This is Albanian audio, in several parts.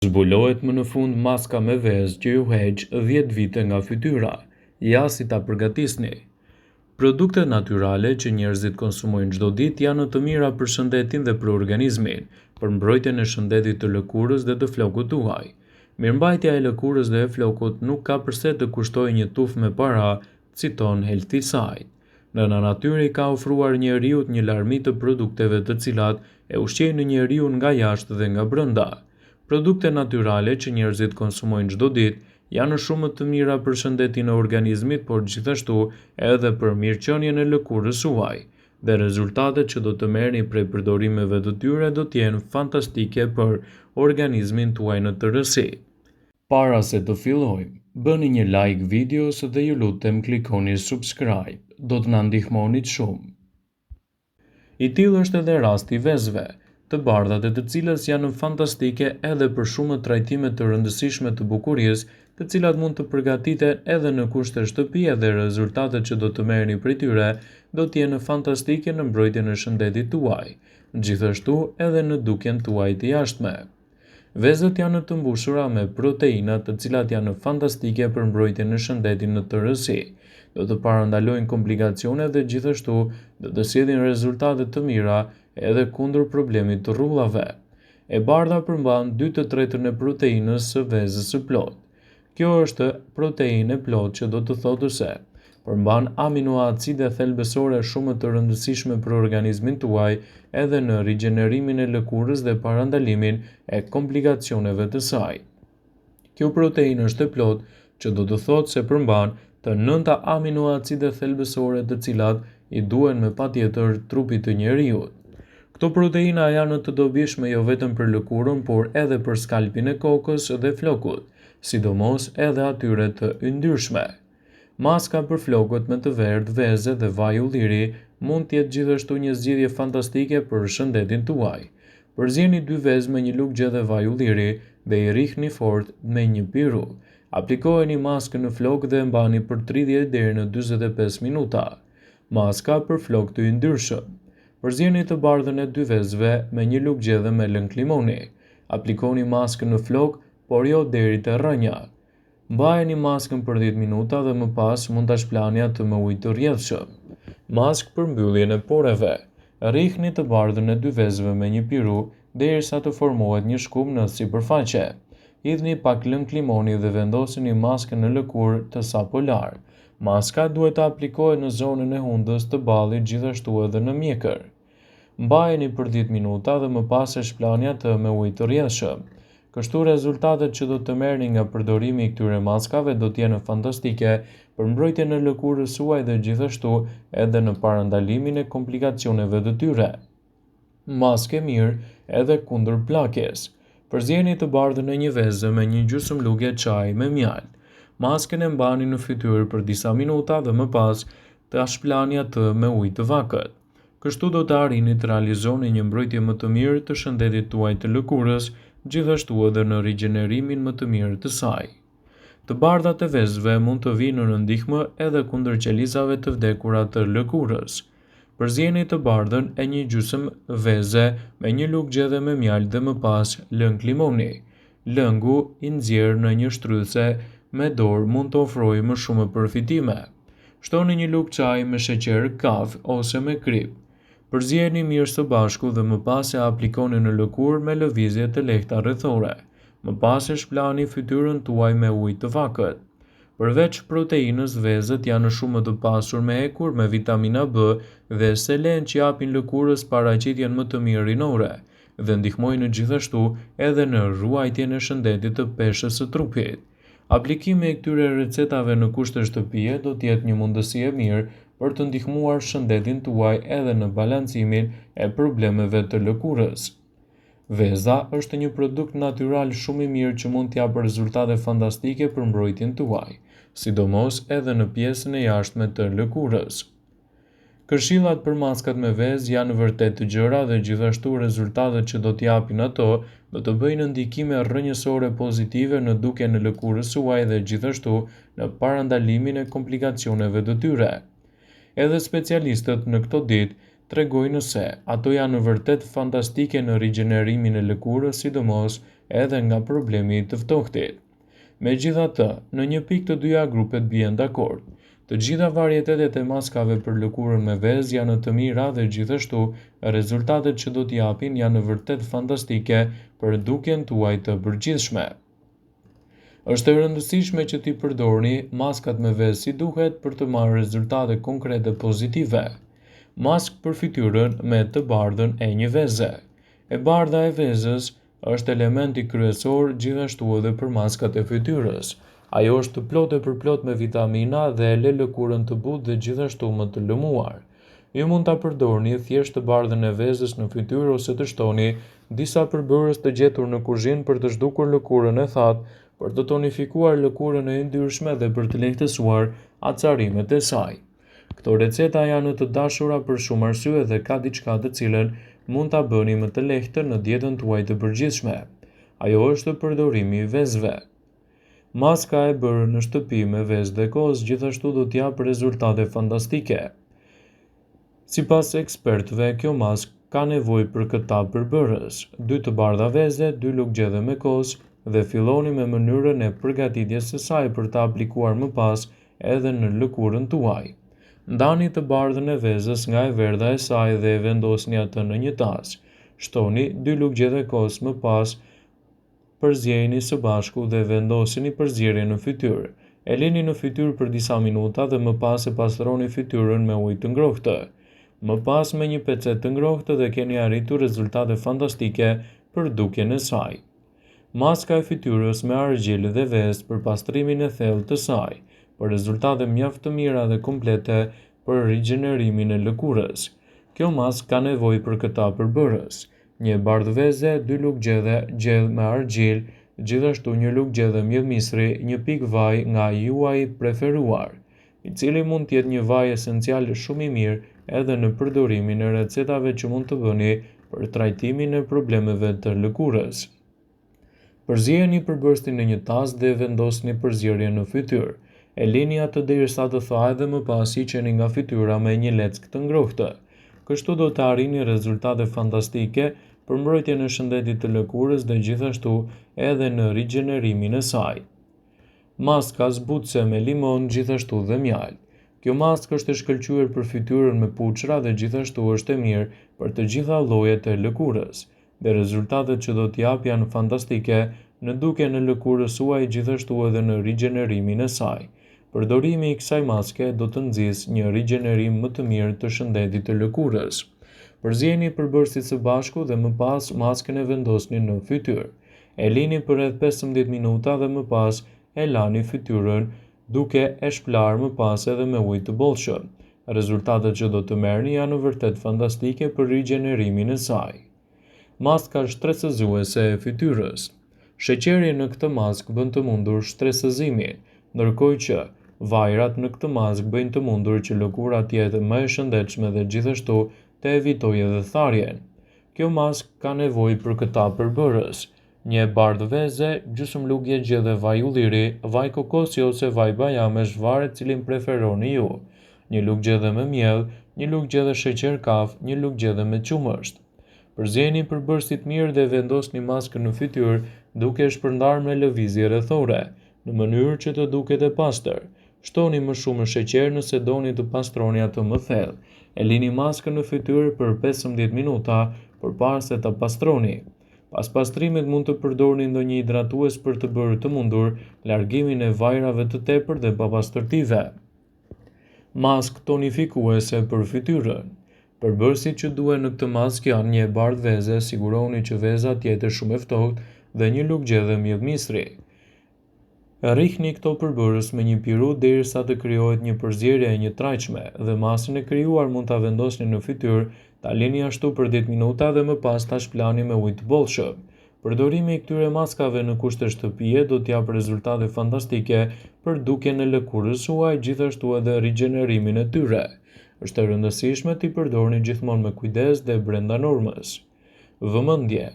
Zbulohet më në fund maska me vezë që ju heq 10 vite nga fytyra. Ja si ta përgatisni. Produktet natyrale që njerëzit konsumojnë çdo ditë janë të mira për shëndetin dhe për organizmin, për mbrojtjen e shëndetit të lëkurës dhe të flokut tuaj. Mirëmbajtja e lëkurës dhe e flokut nuk ka përse të kushtojë një tufë me para, citon Healthy Side. Nëna natyri ka ofruar njeriut një larmi të produkteve të cilat e ushqejnë njeriun nga jashtë dhe nga brenda. Produkte natyrale që njerëzit konsumojnë çdo ditë janë shumë të mira për shëndetin e organizmit, por gjithashtu edhe për mirëqenien e lëkurës suaj, dhe rezultatet që do të merrni prej përdorimeve të tyre do të jenë fantastike për organizmin tuaj në tërësi. Para se të fillojmë, bëni një like videos dhe ju lutem klikoni subscribe, do të na ndihmonit shumë. I tillë është edhe rasti i vezëve, të bardhat e të cilës janë fantastike edhe për shumë trajtime të rëndësishme të bukurisë, të cilat mund të përgatiten edhe në kushte shtëpie dhe rezultatet që do të merrni prej tyre do të jenë fantastike në mbrojtjen e shëndetit tuaj, gjithashtu edhe në dukjen tuaj të jashtme. Vezët janë të mbushura me proteina të cilat janë fantastike për mbrojtjen e shëndetit në tërësi. Do të parandalojnë komplikacione dhe gjithashtu do të sjellin rezultate të mira edhe kundër problemit të rrullave. E bardha përmban 2/3 e proteinës së vezës së plotë. Kjo është proteinë e plotë që do të thotë se përmban aminoacide thelbësore shumë të rëndësishme për organizmin tuaj edhe në rigjenerimin e lëkurës dhe parandalimin e komplikacioneve të saj. Kjo proteinë është e plotë që do të thotë se përmban të 9 aminoacide thelbësore të cilat i duhen me patjetër trupit të njeriut. Këto proteina janë të dobishme jo vetëm për lëkurën, por edhe për skalpin e kokës dhe flokut, sidomos edhe atyre të yndyrshme. Maska për flokët me të verdhë, vezë dhe vaj ulliri mund të jetë gjithashtu një zgjidhje fantastike për shëndetin tuaj. Përzieni 2 vezë me një lugje dhe vaj ulliri dhe i rrihni fort me një piru. Aplikojeni maskën në flok dhe mbani për 30 deri në 45 minuta. Maska për flok të yndyrshëm. Përzieni të bardhën e 2 vezëve me një lugje dhe me lëng limoni. Aplikoni maskën në flok, por jo deri te rrënja. Mbajeni maskën për 10 minuta dhe më pas mund ta shplani atë me ujë të rrjedhshëm. Maskë për mbylljen e poreve. Rrihni të bardhën e 2 vezëve me një piru derisa të formohet një shkum në sipërfaqe. Hidhni pak lëng limoni dhe vendosini maskën në lëkurë të sapo larë. Maska duhet të aplikohet në zonën e hundës të ballit, gjithashtu edhe në mjekër. Mbajeni për 10 minuta dhe më pas e shplani atë me ujë të rrjedhshëm. Kështu rezultatet që do të merrni nga përdorimi i këtyre maskave do të jenë fantastike për mbrojtjen e lëkurës suaj dhe gjithashtu edhe në parandalimin e komplikacioneve të tyre. Maskë e mirë edhe kundër plakjes. Përzieni të bardhën e një vezë me një gjysmëlugje çaji me mjaltë. Maskën e mbani në fytyrë për disa minuta dhe më pas të shplani atë me ujë të vakët. Kështu do të arrini të realizoni një mbrojtje më të mirë të shëndetit tuaj të lëkurës, gjithashtu edhe në rigjenerimin më të mirë të saj. Të bardhat e vezëve mund të vinë në ndihmë edhe kundër qelizave të vdekura të lëkurës. Përzieni të bardhën e një gjysmë veze me një lugje dhe me mjaltë dhe më pas lëng limoni. Lëngu i nxjerrë në një shtrydhse me dorë mund të ofrojë më shumë përfitime. Shtoni një lugë çaji me sheqer, kafë ose me krip. Përzieni mirë së bashku dhe më pas e aplikoni në lëkurë me lëvizje të lehta rrethore. Më pas e shplani fytyrën tuaj me ujë të vakët. Përveç proteinës, vezët janë shumë të pasur me ekur, me vitamina B dhe selen që japin lëkurës paraqitjen më të mirë rinore dhe ndihmojnë gjithashtu edhe në ruajtjen e shëndetit të peshës së trupit. Aplikimi i këtyre recetave në kushte shtëpie do të jetë një mundësi e mirë për të ndihmuar shëndetin tuaj edhe në balancimin e problemeve të lëkurës. Veza është një produkt natyral shumë i mirë që mund t'japë rezultate fantastike për mbrojtjen tuaj, sidomos edhe në pjesën e jashtme të lëkurës. Këshillat për maskat me vezë janë vërtet të gjëra dhe gjithashtu rezultatet që do t'japin ato do të bëjnë ndikime rrënjësore pozitive në dukjen e lëkurës suaj dhe gjithashtu në parandalimin e komplikacioneve të tyre. Edhe specialistët në këto ditë tregojnë se ato janë vërtet fantastike në rigjenerimin e lëkurës, sidomos edhe nga problemi i të ftohtit. Megjithatë, në një pikë të dyja grupet bien dakord. Të gjitha varietetet e maskave për lëkurën me vezë janë të mira dhe gjithashtu rezultatet që do t'japin janë vërtet fantastike për dukjen tuaj të përgjithshme. Është e rëndësishme që ti përdorni maskat me vezë si duhet për të marrë rezultate konkrete pozitive. Maskë për fytyrën me të bardhën e një veze. E bardha e vezës është elementi kryesor gjithashtu edhe për maskat e fytyrës. Ajo është të plotë e përplot me vitamina dhe e lë lëkurën të butë dhe gjithashtu më të lëmuar. Ju mund ta përdorni thjesht të bardhën e vezës në fytyrë ose të shtoni disa përbërës të gjetur në kuzhinë për të zhdukur lëkurën e thatë, për të tonifikuar lëkurën e yndyrshme dhe për të lehtësuar acarimet e saj. Këto receta janë të dashura për shumë arsye dhe ka diçka të cilën mund ta bëni më të lehtë në dietën tuaj të përgjithshme. Ajo është përdorimi i vezëve. Maska e bërë në shtëpi me vezë dhe kozë gjithashtu do t'jap rezultate fantastike. Sipas ekspertëve, kjo maskë ka nevojë për këta përbërës: 2 të bardha veze, 2 luggjedhe me kozë dhe filloni me mënyrën e përgatitjes së saj për ta aplikuar më pas edhe në lëkurën tuaj. Ndani të bardhën e vezës nga e verdha e saj dhe e vendosni atë në një tas. Shtoni 2 luggjede kozë më pas, përzjeni së bashku dhe vendosini përzierjen në fytyrë. E lini në fytyrë për disa minuta dhe më pas e pastroni fytyrën me ujë të ngrohtë. Më pas me një pecet të ngrohtë dhe keni arritur rezultate fantastike për dukjen e saj. Maska e fytyrës me argjil dhe vezë për pastrimin e thellë të saj, për rezultate mjaft të mira dhe komplete për rigjenerimin e lëkurës. Kjo maskë ka nevojë për këta përbërës: një bardhë veze, 2 luggjede gjellë me argjil, gjithashtu një luggjede mjedisri, një pikë vaj nga juaj preferuar, i cili mund t'jetë një vaj esencial shumë i mirë edhe në përdorimin e recetave që mund të bëni për trajtimin e problemeve të lëkurës. Përzjeni përbërësin në një tas dhe vendosni përzierjen në fytyrë. E lini atë derisa të thajë dhe më pas hiqeni nga fytyra me një leckë të ngrohtë. Kështu do të arrini rezultate fantastike për mbrojtjen e shëndetit të lëkurës dhe gjithashtu edhe në rigjenerimin e saj. Maska zbutëse me limon gjithashtu dhe mjalë. Kjo maskë është e shkëlqyer për fytyrën me puçra dhe gjithashtu është e mirë për të gjitha llojet e lëkurës. Dhe rezultatet që do t'jap janë fantastike në dukjen e lëkurës suaj gjithashtu edhe në rigjenerimin e saj. Përdorimi i kësaj maske do të nxjisë një rigjenerim më të mirë të shëndetit të lëkurës. Përzjeni përbërësit së bashku dhe më pas maskën e vendosni në fytyrë. E lini për rreth 15 minuta dhe më pas e lani fytyrën duke e shplar më pas edhe me ujë të bollshëm. Rezultatet që do të merrni janë vërtet fantastike për rigjenerimin e saj. Maska shtresëzuese e fytyrës. Sheqeri në këtë maskë bën të mundur shtresëzimin, ndërkohë që vajrat në këtë maskë bëjnë të mundur që lëkura të jetë më e shëndetshme dhe gjithashtu të evitojë edhe tharjen. Kjo maskë ka nevojë për këta përbërës: një bardhë veze, gjysmë lugje gjedhe vaj ulliri, vaj kokosi ose vaj bajamesh, varet cilin preferoni ju, një luggjede me miell, një luggjede sheqer kaf, një luggjede me qumësht. Përzjeni përbërësit mirë dhe vendosni maskën në fytyrë duke e shpërndarë me lëvizje rrethore, në mënyrë që të duket e pastër. Shtoni më shumë sheqer nëse doni të pastroni atë më thellë. E lini maskën në fytyrë për 15 minuta përpara se ta pastroni. Pas pastrimit mund të përdorni ndonjë hidratues për të bërë të mundur largimin e vajrave të tepërt dhe papastërtive. Maskë tonifikuese për fytyrën. Përbërësit që duhen në këtë maskë janë një bardhë veze, siguroni që veza të jetë shumë e ftohtë dhe një luggjede mjedisri. Rrihni këto përbërës me një piru derisa të krijohet një përzierje e njëtrajtshme dhe masën e krijuar mund ta vendosni në fytyrë, ta lini ashtu për 10 minuta dhe më pas ta shplani me ujë të bollshëm. Përdorimi i këtyre maskave në kushte shtëpie do t'jap rezultate fantastike për dukjen e lëkurës suaj, gjithashtu edhe rigjenerimin e tyre. Është e rëndësishme t'i përdorni gjithmonë me kujdes dhe brenda normës. Vëmendje.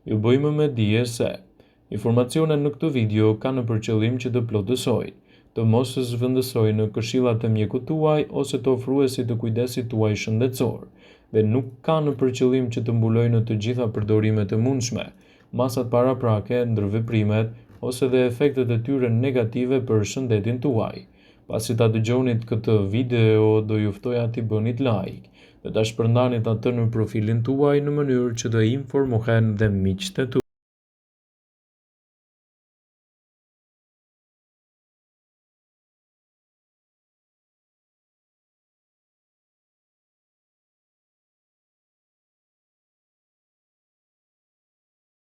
Ju bëjmë me dije se informacionet në këtë video kanë për qëllim që të plotësojnë, të mos zhvendësojnë në këshillat e mjekut tuaj ose të ofruesit të kujdesit tuaj shëndetësor, dhe nuk kanë për qëllim që të mbulojnë të gjitha përdorimet e mundshme. masat paraprake, ndërveprimet ose dhe efektet e tyre negative për shëndetin tuaj. Pasi ta dëgjonit këtë video, do ju ftoja t'i bënit like dhe ta shpërndanit atë në profilin tuaj në mënyrë që të informohen dhe miqtë tuaj.